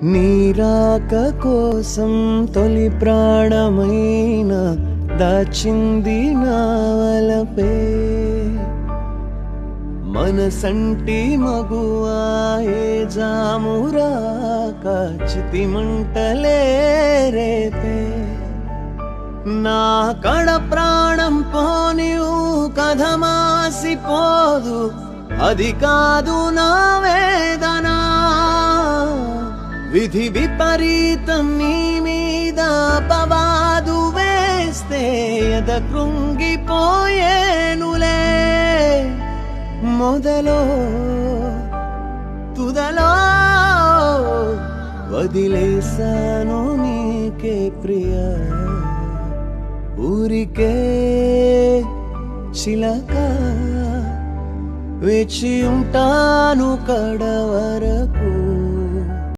నీరాక కోసం తొలి ప్రాణమైన దాచింది నావలపే మనసంటి మగువాయే జామురాక చితి మంటలే రేపే నా కడ ప్రాణం పోనివు కథ మాసిపోదు అది కాదు నా వేదన విధి విపరీతం నీ మీద అపవాదు వేస్తే ఎద కృంగిపోయేనులే మొదలో తుదలో వదిలేసాను నీకే ప్రియ ఊరికే చిలక వేచి ఉంటాను కడ వరకు